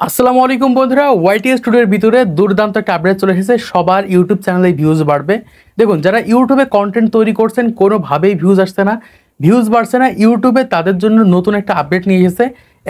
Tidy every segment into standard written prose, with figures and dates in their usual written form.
আসসালামু আলাইকুম বন্ধুরা, ওয়াইটি স্টুডিওর ভিতরে দুর্দান্ত একটা আপডেট চলে এসেছে। সবার ইউটিউব চ্যানেলে ভিউজ বাড়বে। দেখুন, যারা ইউটিউবে কন্টেন্ট তৈরি করছেন কোনোভাবেই ভিউজ আসছে না, ভিউজ বাড়ছে না, ইউটিউবে তাদের জন্য নতুন একটা আপডেট নিয়ে এসেছে।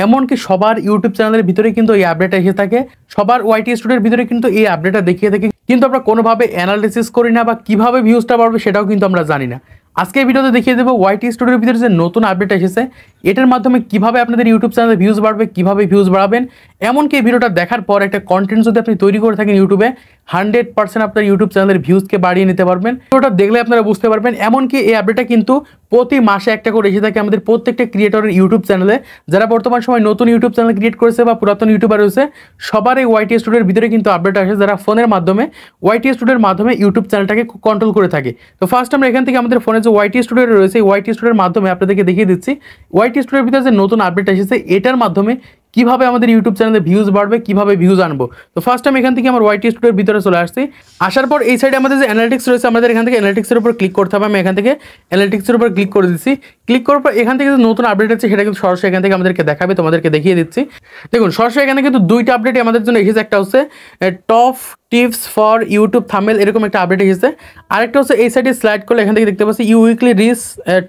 এমনকি সবার ইউটিউব চ্যানেলের ভিতরে কিন্তু এই আপডেটটা এসে থাকে, সবার ওয়াইটি স্টুডিওর ভিতরে কিন্তু এই আপডেটটা দেখিয়ে থাকে, কিন্তু আমরা কোনোভাবে অ্যানালিসিস করি না বা কিভাবে ভিউজটা বাড়বে সেটাও কিন্তু আমরা জানি না। আজকে এই ভিডিওতে দেখিয়ে দেবো ওয়াইটি স্টুডিওর ভিতরে যে নতুন আপডেট এসেছে এটার মাধ্যমে কিভাবে আপনাদের ইউটিউব চ্যানেলে ভিউজ বাড়বে, কিভাবে ভিউজ বাড়াবেন। এমনকি এই ভিডিওটা দেখার পর একটা কন্টেন্ট যদি আপনি তৈরি করে থাকেন ইউটিউবে 100% আপনার ইউটিউব চ্যানেলের ভিউজকে বাড়িয়ে নিতে পারবেন। ভিডিওটা দেখলে আপনারা বুঝতে পারবেন। এমনকি এই আপডেটটা কিন্তু প্রতি মাসে একটা করে এসে থাকে আমাদের প্রত্যেকটা ক্রিয়েটরের ইউটিউব চ্যানেলে। যারা বর্তমান সময় নতুন ইউটিউব চ্যানেল ক্রিয়েট করেছে বা পুরাতন ইউটিউবার রয়েছে সবার এই ওয়াইটি স্টুডিওর ভিতরে কিন্তু আপডেট আসে, যারা ফোনের মাধ্যমে ওয়াইটি স্টুডিওর মাধ্যমে ইউটিউব চ্যানেলটাকে কন্ট্রোল করে থাকে। তো ফার্স্ট আমরা এখান থেকে আমাদের ফোনে যে ওয়াইটি স্টুডিও রয়েছে এই ওয়াইটি স্টুডিওর মাধ্যমে আপনাদেরকে দেখিয়ে দিচ্ছি ওয়াইটি স্টুডিওর ভিতরে যে নতুন আপডেট এসেছে এটার মাধ্যমে কিভাবে আমাদের ইউটিউব চ্যানেলে ভিউজ বাড়বে, কিভাবে ভিউজ আনবো। তো ফার্স্ট আমি এখান থেকে আমার ওয়াইটি স্টুডিওর ভিতরে চলে আসছি। আসার পর এই সাইডে আমাদের যে অ্যানালিটিক্স রয়েছে আমাদের এখান থেকে অ্যানালিটিক্সের উপর ক্লিক করতে হবে। আমি এখান থেকে অ্যানালিটিক্সের উপর ক্লিক করে দিচ্ছি। ক্লিক করার পর এখান থেকে যে নতুন আপডেট আছে সেটা কিন্তু সরাসরি এখান থেকে আমাদেরকে দেখাবে, তোমাদেরকে দেখিয়ে দিচ্ছি। দেখুন, সরাসরি এখানে কিন্তু দুইটা আপডেট আমাদের জন্য এসেছে। একটা হচ্ছে top tips for YouTube thumbnail, এরকম একটা আপডেট এসেছে। আরেকটা হচ্ছে এই সাইডে স্লাইড করলে এখান থেকে দেখতে পাচ্ছি you weekly reach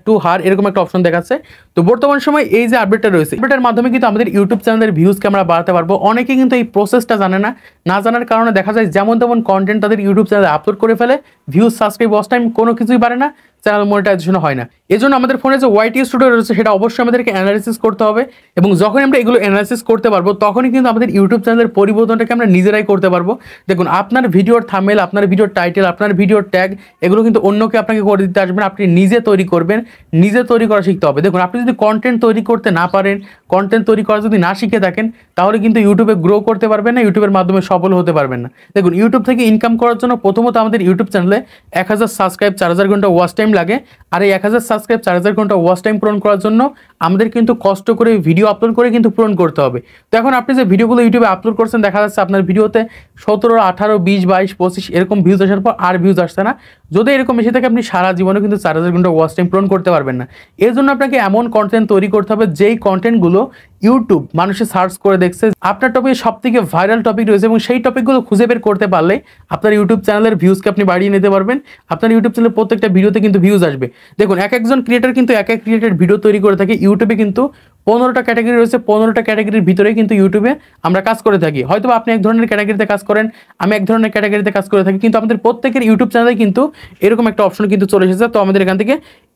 to her, এরকম একটা অপশন দেখাচ্ছে। তো বর্তমান সময় এই যে আপডেটটা রয়েছে আপডেটের মাধ্যমে কিন্তু আমাদের ইউটিউব চ্যানেলের ভিউজকে আমরা বাড়াতে পারবো। অনেকেই কিন্তু এই প্রসেসটা জানে না, না জানার কারণে দেখা যায় যেমন তেমন কন্টেন্ট তাদের ইউটিউব চ্যানেলে আপলোড করে ফেলে, ভিউজ, সাবস্ক্রাইব, ওয়াচ টাইম কোনো কিছুই বাড়ে না, চ্যানেল মনিটাইজেশন হয় না। এই জন্য আমাদের ফোনে যে ওয়াইটি স্টুডিও রয়েছে সেটা অবশ্যই আমাদেরকে অ্যানালাইসিস করতে হবে, এবং যখন আমরা এগুলো অ্যানালাইসিস করতে পারবো তখনই কিন্তু আমাদের ইউটিউব চ্যানেলের পরিবর্তনটাকে আমরা নিজেরাই করতে পারবো। দেখুন, আপনার ভিডিওর থাম্বনেল, আপনার ভিডিওর টাইটেল, আপনার ভিডিওর ট্যাগ এগুলো কিন্তু অন্যকে আপনাকে করে দিতে আসবে না, আপনি নিজে তৈরি করবেন, নিজে তৈরি করা শিখতে হবে। দেখুন, আপনি যদি কন্টেন্ট তৈরি করতে না পারেন, কন্টেন্ট তৈরি করা যদি না শিখে থাকেন তাহলে কিন্তু ইউটিউবে গ্রো করতে পারবেন না, ইউটিউবের মাধ্যমে সফল হতে পারবেন না। দেখুন, ইউটিউব থেকে ইনকাম করার জন্য প্রথমত আমাদের ইউটিউব চ্যানেলে 1000 সাবস্ক্রাইব, 4000 ঘন্টা ওয়াচ টাইম লাগে। আর এই 1000 সাবস্ক্রাইব, 4000 ঘন্টা ওয়াচ টাইম পূরণ করার জন্য আমাদের কিন্তু কষ্ট করে ভিডিও আপলোড করে কিন্তু পূরণ করতে হবে। তো এখন আপনি যে ভিডিওগুলো ইউটিউবে আপলোড করছেন দেখা যাচ্ছে আপনার ভিডিওতে 17, 18, 20, 22, 25 এরকম ভিউজ আসার পর আর ভিউজ আসছে না। যদি এরকম এসে থাকে আপনি সারা জীবনে কিন্তু 4000 ঘন্টা ওয়াচ টাইম পূরণ করতে পারবেন না। এর জন্য আপনাকে এমন কন্টেন্ট তৈরি করতে হবে যেই কন্টেন্টগুলো ইউটিউব মানুষে সার্চ করে দেখছে, আপনার টপিকে সব থেকে ভাইরাল টপিক রয়েছে এবং সেই টপিকগুলো খুঁজে বের করতে পারলে আপনার ইউটিউব চ্যানেলের ভিউজকে আপনি বাড়িয়ে নিতে পারবেন। আপনার ইউটিউব চ্যানেলের প্রত্যেকটা ভিডিওতে কিন্তু ভিউজ আসবে। দেখুন, এক একজন ক্রিয়েটর কিন্তু এক এক রিলেটেড ভিডিও তৈরি করে থাকে। ইউটিউবে কিন্তু 15টা ক্যাটাগরি রয়েছে, 15টা ক্যাটাগরির ভিতরেই কিন্তু ইউটিউবে আমরা কাজ করে থাকি। হয়তো আপনি এক ধরনের ক্যাটাগরিতে কাজ করেন, আমি এক ধরনের ক্যাটাগরিতে কাজ করে থাকি, কিন্তু আমাদের প্রত্যেকের ইউটিউব চ্যানেলে কিন্তু এরকম একটা অপশন কিন্তু চলে এসেছে। তো আমাদের এখান থেকে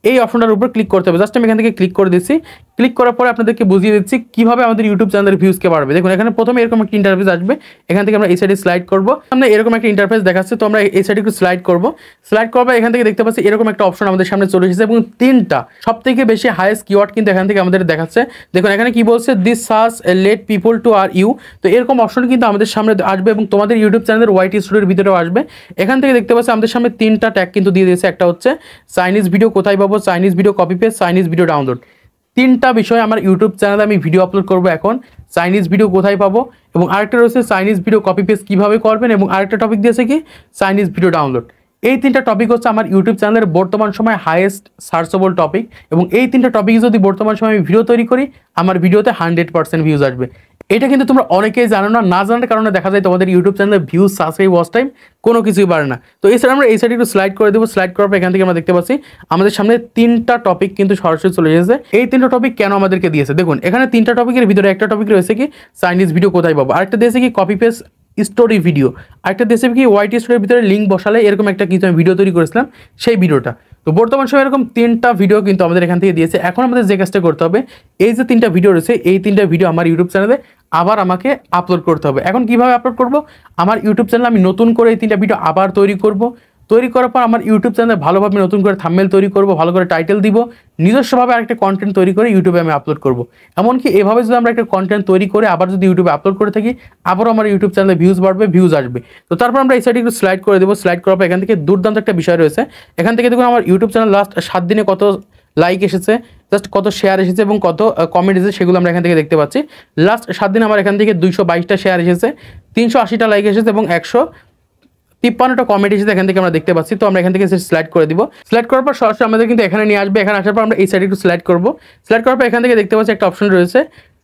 এই অপশনটার উপর ক্লিক করতে হবে। জাস্ট আমি এখান থেকে ক্লিক করে দিচ্ছি। ক্লিক করার পরে আপনাদেরকে বুঝিয়ে দিচ্ছি কিভাবে আমাদের ইউটিউব চ্যানেলের ভিউজকে বাড়বে। দেখুন, এখানে প্রথমে এরকম একটা ইন্টারফেস আসবে, এখান থেকে আমরা এই সাইডে স্লাইড করবো, আমরা এরকম একটা ইন্টারফেস দেখাচ্ছে। তো আমরা এই সাইডে একটু স্লাইড করবো। স্লাইড করবো, এখান থেকে দেখতে পাচ্ছি এরকম একটা অপশন আমাদের সামনে চলে এসেছে এবং 3টা সব থেকে বেশি হাইয়েস্ট কিওয়ার্ড কিন্তু এখান থেকে আমাদের দেখাচ্ছে। দেখুন, এখানে কি বলছে, this search let people to আর ইউ। তো এরকম অপশন কিন্তু আমাদের সামনে আসবে এবং তোমাদের ইউটিউব চ্যানেলের ওয়াইটি স্টুডিওর ভিতরেও আসবে। এখান থেকে দেখতে পাচ্ছি আমাদের সামনে 3টা ট্যাগ কিন্তু দিয়ে দিয়েছে। একটা হচ্ছে চাইনিজ ভিডিও কোথায় পাবো, Chinese video copy paste, Chinese video download. 3টা বিষয় আমার ইউটিউব চ্যানেলে আমি ভিডিও আপলোড করবো এখন। চাইনিজ ভিডিও কোথায় পাবো, এবং আরেকটা রয়েছে চাইনিজ ভিডিও কপি পেস্ট কীভাবে করবেন, এবং আরেকটা টপিক দিয়েছে কি চাইনিজ ভিডিও ডাউনলোড। এই 3টা টপিক হচ্ছে আমার ইউটিউব চ্যানেলের বর্তমান সময় হাইয়েস্ট সার্চেবল টপিক, এবং এই 3টা টপিক যদি বর্তমান সময় আমি ভিডিও তৈরি করি আমার ভিডিওতে 100% ভিউজ আসবে। এটা কিন্তু তোমরা অনেকেই জানো না, না জানার কারণে দেখা যায় তোমাদের ইউটিউব চ্যানেলে ভিউজ, সাবস্ক্রাইব, ওয়াচ টাইম কোনো কিছুই বাড়ে না। তো এই সাইডে আমরা এই সাইডে একটু স্লাইড করে দেবো। স্লাইড করার পর এখান থেকে আমরা দেখতে পাচ্ছি আমাদের সামনে 3টা টপিক কিন্তু সরাসরি চলে এসেছে। এই 3টা টপিক কেন আমাদেরকে দিয়েছে, দেখুন এখানে 3টা টপিকের ভিতরে একটা টপিক রয়েছে কি চাইনিজ ভিডিও কোথায় পাবো, আরেকটা দিয়েছে কি কপি পেস্ট স্টোরি ভিডিও, আরেকটা দিয়েছে কি ওয়াইটি স্টোরির ভিতরে লিঙ্ক বসালে এরকম একটা কিছু আমি ভিডিও তৈরি করেছিলাম সেই ভিডিওটা। তো বর্তমান সময় এরকম 3টা ভিডিও কিন্তু আমাদের এখান থেকে দিয়েছে। এখন আমাদের যে কাজটা করতে হবে, এই যে 3টা ভিডিও রয়েছে এই 3টা ভিডিও আমার ইউটিউব চ্যানেলে আবার আমাকে আপলোড করতে হবে। এখন কিভাবে আপলোড করব, আমার ইউটিউব চ্যানেলে আমি নতুন করে এই 3টা ভিডিও আবার তৈরি করব। তৈরি করার পর আমার ইউটিউব চ্যানেলে ভালোভাবে নতুন করে থাম্বনেল তৈরি করব, ভালো করে টাইটেল দিব, নিজস্বভাবে আরেকটা কন্টেন্ট তৈরি করে ইউটিউবে আমি আপলোড করব। এমনকি এভাবে যদি আমরা একটা কন্টেন্ট তৈরি করে আবার যদি ইউটিউবে আপলোড করে থাকি আবারও আমার ইউটিউব চ্যানেলে ভিউজ বাড়বে, ভিউজ আসবে। তো তারপর আমরা এই সাইডে একটু স্লাইড করে দেবো। স্লাইড করার পর এখান থেকে দুর্দান্ত একটা বিষয় রয়েছে। এখান থেকে দেখুন আমার ইউটিউব চ্যানেল লাস্ট 7 দিনে কত লাইক এসেছে, জাস্ট কত শেয়ার এসেছে এবং কত কমেন্ট এসেছে সেগুলো আমরা এখান থেকে দেখতে পাচ্ছি। লাস্ট 7 দিন আমার এখান থেকে 222টা শেয়ার এসেছে, 380টা লাইক এসেছে এবং 153টা কমেন্ট এসেছে এখান থেকে আমরা দেখতে পাচ্ছি। তো আমরা এখান থেকে স্লাইড করে দিব। স্লাইড করার পর সরাসরি আমাদের কিন্তু এখানে নিয়ে আসবে। এখানে আসার পর আমরা এই সাইডে একটু স্লাইড করব। স্লাইড করার পর এখান থেকে দেখতে পাচ্ছি একটা অপশন রয়েছে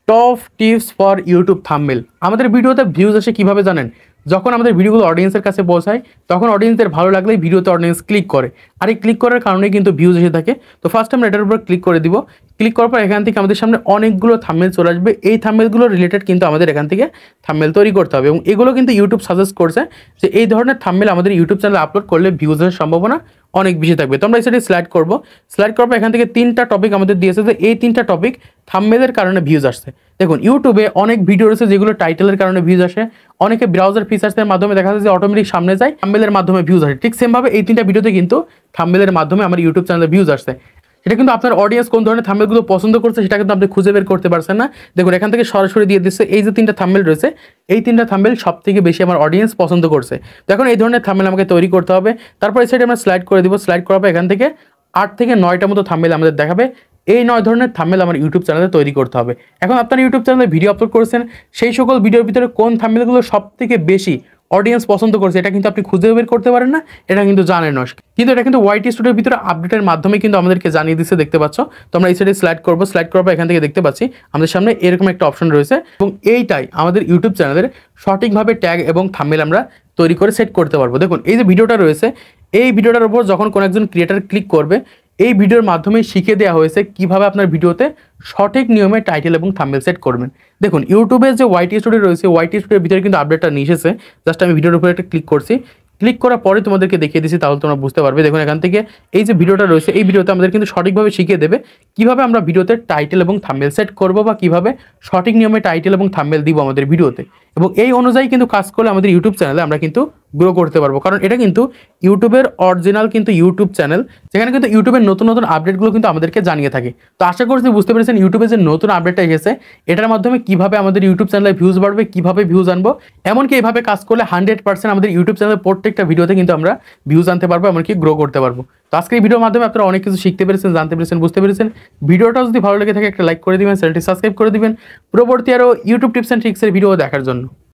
top tips for YouTube thumbnail. আমাদের ভিডিওতে ভিউজ আসে কীভাবে জানেন? যখন আমাদের ভিডিওগুলো অডিয়েন্সের কাছে পৌঁছায় তখন অডিয়েন্সদের ভালো লাগলেই ভিডিওতে অডিয়েন্স ক্লিক করে, আর এই ক্লিক করার কারণে কিন্তু ভিউজ এসে থাকে। তো ফার্স্ট আমরা এটার উপর ক্লিক করে দিব। ক্লিক করার পর এখান থেকে আমাদের সামনে অনেকগুলো থাম্বনেল চলে আসবে। এই থাম্বনেলগুলো রিলেটেড কিন্তু আমাদের এখান থেকে থাম্বনেল তৈরি করতে হবে, এবং এগুলো কিন্তু ইউটিউব সাজেস্ট করছে যে এই ধরনের থাম্বনেল আমাদের ইউটিউব চ্যানেলে আপলোড করলে ভিউজের সম্ভাবনা অনেক বেশি থাকবে। তো আমরা এই সাইডে স্লাইড করবো। স্লাইড করার পর এখান থেকে 3টা টপিক আমাদের দিয়েছে, যে এই 3টা টপিক থাম্বনেলের কারণে ভিউজ আসছে। দেখুন ইউটিউবে অনেক ভিডিও রয়েছে যেগুলো টাইটেলের কারণে ভিউজ আসে, অনেকে ব্রাউজার ফিচার্সের মাধ্যমে দেখা যায় যে অটোমেটিক সামনে যায়, থাম্বনেলের মাধ্যমে ভিউজ আসে। ঠিক সেমভাবে এই 3টা ভিডিওতে কিন্তু থাম্বনেলের মাধ্যমে আমার ইউটিউব চ্যানেলে ভিউজ আসছে। এটা কিন্তু আপনার অডিয়েন্স কোন ধরনের থাম্বনেলগুলো পছন্দ করছে সেটা কিন্তু আপনি খুঁজে বের করতে পারছেন না। দেখুন এখান থেকে সরাসরি দিয়ে দিচ্ছে এই যে 3টা থাম্বনেল রয়েছে, এই 3টা থাম্বনেল সব থেকে বেশি আমার অডিয়েন্স পছন্দ করছে। তো এখন এই ধরনের থাম্বনেল আমাকে তৈরি করতে হবে। তারপর এই সাইডে আমরা স্লাইড করে দিব। স্লাইড করার পর এখান থেকে 8 থেকে 9টা মতো থাম্বনেল আমাদের দেখাবে। এই 9 ধরনের থাম্বনেল আমার ইউটিউব চ্যানেলে তৈরি করতে হবে। এখন আপনার ইউটিউব চ্যানেলে ভিডিও আপলোড করেছেন, সেই সকল ভিডিওর ভিতরে কোন থাম্বনেলগুলো সব থেকে বেশি অডিয়েন্স পছন্দ করছে এটা কিন্তু আপনি খুঁজে বের করতে পারেন না, এটা কিন্তু জানেন না। কিন্তু এটা কিন্তু ওয়াইটি স্টুডিওর ভিতরে আপডেটের মাধ্যমে কিন্তু আমাদেরকে জানিয়ে দিচ্ছে, দেখতে পাচ্ছ। তো আমরা এই সাইডে স্লাইড করবো। স্লাইড করার পর এখান থেকে দেখতে পাচ্ছি আমাদের সামনে এরকম একটা অপশন রয়েছে, এবং এইটাই আমাদের ইউটিউব চ্যানেলের সঠিকভাবে ট্যাগ এবং থাম্বনেল আমরা তৈরি করে সেট করতে পারবো। দেখুন এই যে ভিডিওটা রয়েছে, এই ভিডিওটার উপর যখন কোনো একজন ক্রিয়েটার ক্লিক করবে, এই ভিডিওর মাধ্যমে শিখে দেওয়া হয়েছে কিভাবে আপনার ভিডিওতে সঠিক নিয়মে টাইটেল এবং থাম্বনেল সেট করবেন। দেখুন ইউটিউবে যে ওয়াইটি স্টুডিও রয়েছে, ওয়াইটি স্টুডিওর ভিতরে কিন্তু আপডেটটা নিয়ে এসেছে। জাস্ট আমি ভিডিওর উপরে একটা ক্লিক করছি। ক্লিক করার পরে তোমাদেরকে দেখিয়ে দিচ্ছি, তাহলে তোমরা বুঝতে পারবে। দেখুন এখান থেকে এই যে ভিডিওটা রয়েছে, এই ভিডিওতে আমাদের কিন্তু সঠিকভাবে শিখিয়ে দেবে কিভাবে আমরা ভিডিওতে টাইটেল এবং থাম্বনেল সেট করব, বা কিভাবে সঠিক নিয়মে টাইটেল এবং থাম্বনেল দিব আমাদের ভিডিওতে। এবং এই অনুযায়ী কিন্তু কাজ করলে আমাদের ইউটিউব চ্যানেলে আমরা কিন্তু গ্রো করতে পারবো, কারণ এটা কিন্তু ইউটিউবের অরিজিনাল কিন্তু ইউটিউব চ্যানেল, যেখানে কিন্তু ইউটিউবের নতুন নতুন আপডেটগুলো কিন্তু আমাদেরকে জানিয়ে থাকে। তো আশা করছি বুঝতে পেরেছেন ইউটিউবে যে নতুন আপডেটটা এসেছে এটার মাধ্যমে কিভাবে আমাদের ইউটিউব চ্যানেলে ভিউজ বাড়বে, কিভাবে ভিউজ আনবো। এমনকি এইভাবে কাজ করলে 100% আমাদের ইউটিউব চ্যানেলের প্রত্যেকটা ভিডিওতে কিন্তু আমরা ভিউজ আনতে পারবো, এমনকি গ্রো করতে পারবো। তো আজকে এই ভিডিওর মাধ্যমে আপনারা অনেক কিছু শিখতে পেরেছেন, জানতে পেরেছেন, বুঝতে পেরেছেন। ভিডিওটা যদি ভালো লেগে থাকে একটা লাইক করে দিবেন, চ্যানেলটি সাবস্ক্রাইব করে দিবেন পরবর্তী আরও ইউটিউব টিপস অ্যান্ড ট্রিক্সের ভিডিও দেখার জন্য।